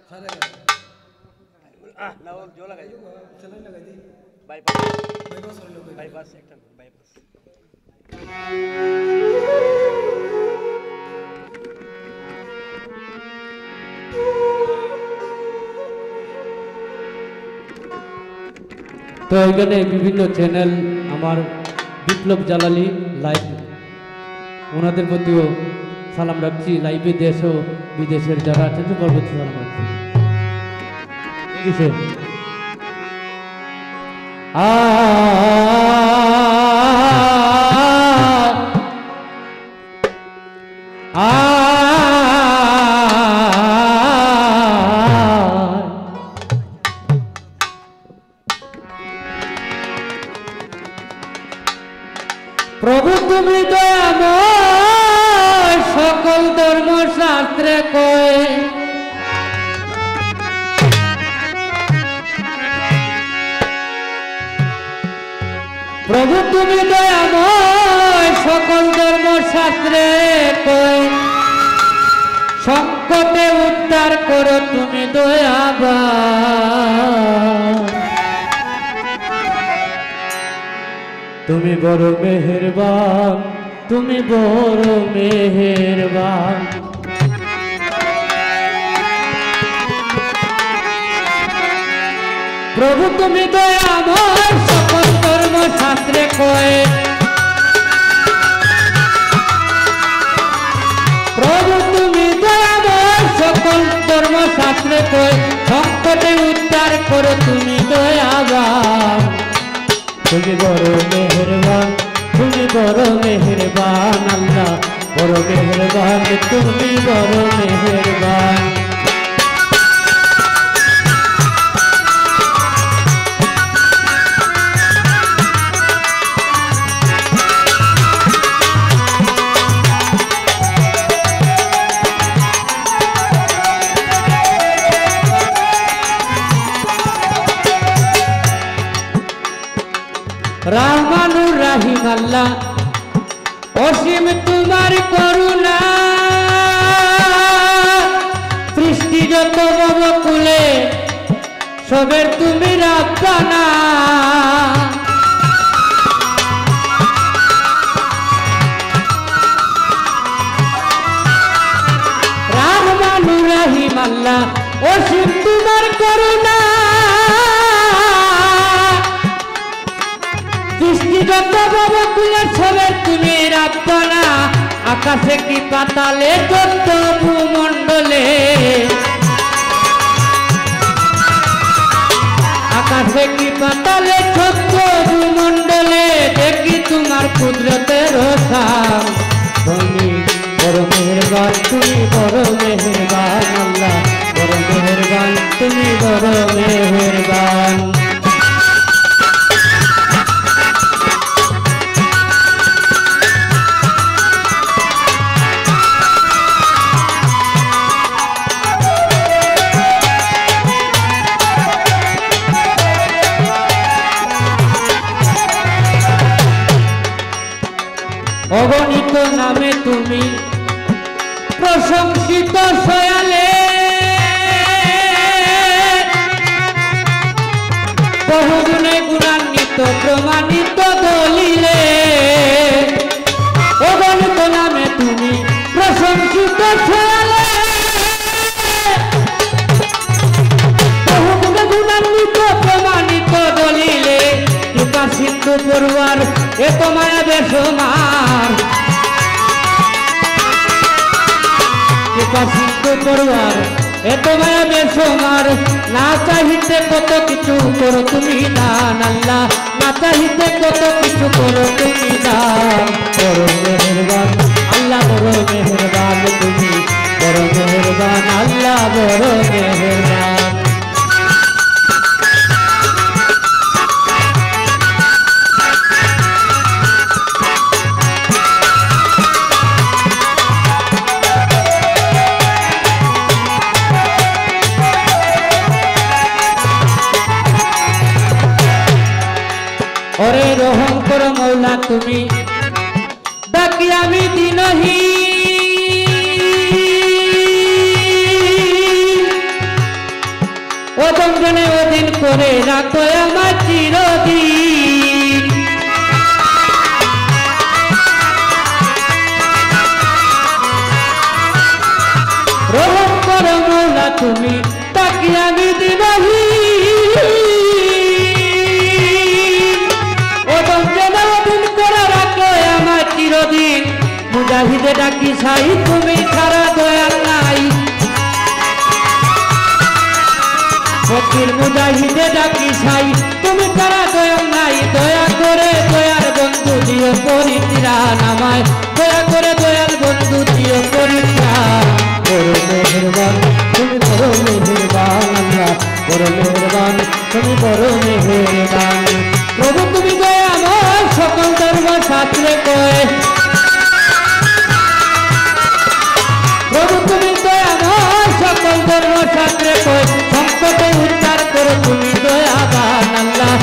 ना वो जो लगाई चलो लगा दी बाईपास बाईपास और लोग बाईपास सेक्टर बाईपास তো এখানে বিভিন্ন চ্যানেল আমার বিপ্লব জালালি লাইভ ওনাদের প্রতিও সালাম রাখছি লাইভে দেশ ও বিদেশের যারা আছেন সবার প্রতি সালাম রাখছি ঠিক আছে প্রভু তুমি দয়াময় সকল ধর্মশাস্ত্রে কয় প্রভু তুমি দয়াময় সকল ধর্মশাস্ত্রে কয় সংকটে উদ্ধার করো তুমি দয়াবান তুমি বড় মেহেরবান তুমি বড় মেহেরবান প্রভু তুমি দয়াময় সকল ধর্মশাস্ত্রে কয় প্রভু তুমি দয়াময় সকল ধর্মশাস্ত্রে কয় সংকটে উদ্ধার করো তুমি দয়াবান তুমি বড় মেহেরবান তুমি বড় মেহেরবান আল্লাহ বড় মেহেরবান তুমি বড় মেহেরবান রহমানুর রহিম আল্লাহ অসীম তোমার করুণা সৃষ্টি যত বকুলে সবের তুমি রাব্বানা রহমানুর রহিম আল্লাহ অসীম তোমার করুণা সৃষ্টিগত বকুলে সবের তুমি রাব্বানা আকাশে কি পাতালে যত ভূমণ্ডলে আকাশে কি পাতালে ছোট্ট ভূমণ্ডলে দেখি তোমার কুদরতের রসাম তুমি বড় মেহেরবান তুমি বড় মেহেরবান আল্লাহ বড় মেহেরবান তুমি বড় মেহেরবান অগণিত নামে তুমি প্রশংসিত সয়ালে বহুগুণে গুণান্বিত প্রমাণিত দলিলে অগণিত নামে তুমি প্রশংসিত সয়ালে বহুগুণে গুণান্বিত প্রমাণিত দলিলে কৃপা সিন্ধু পড়ুয়ার এত মায়া বেসমার কৃপা সিন্ধু পড়ুয়ার এত মায়া বেসমার না চাহিতে কত কিছু করো তুমি দান আল্লাহ না চাহিতে কত কিছু করো তুমি দান বড় মেহেরবান আল্লাহ বড় মেহেরবান তুমি বড় মেহেরবান আল্লাহ বড় মেহেরবান ওরে রহম করো মৌলা তুমি ডাকি আমি দিনহীন দমজনে ওদিন করে রাখো আমার চিরদিন। রহম করো মৌলা তুমি তাকি আমি দিনহীন। ও দমজনে ওদিন করে রাখো আমার চিরদিন। মুজাহিদে ডাকি সাই তুমি ছাড়া দয়াল নাই। ফকির মুজাহিদে ডাকি সাই তুমি ছাড়া দয়াল নাই। দয়া করে দয়ার বন্ধু দিও পরিত্রাণ আমায়। দয়া করে দয়াল বন্ধু দিও পরিত্রাণ। বড় মেহেরবান তুমি বড় মেহেরবান আল্লাহ। বড় মেহেরবান তুমি বড় মেহেরবান। প্রভু তুমি দয়াময় সকল ধর্ম শাস্ত্রে কয়। প্রভু তুমি দয়াময় সকল ধর্ম শাস্ত্রে কয়। সংকটে উদ্ধার করো তুমি দয়াবান আল্লাহ।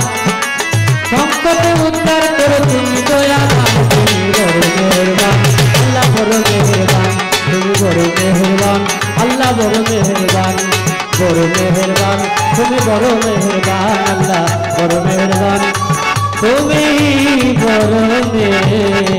সংকটে উদ্ধার করো তুমি দয়াবান। তুমি বড় মেহেরবান আল্লাহ বড় মেহেরবান। তুমি বড় মেহেরবান আল্লাহ বড় মেহেরবান। বড় মেহেরবান তুমি বড় মেহেরবান আল্লাহ বড় মেহেরবান। তুমি বড় মেহেরবান।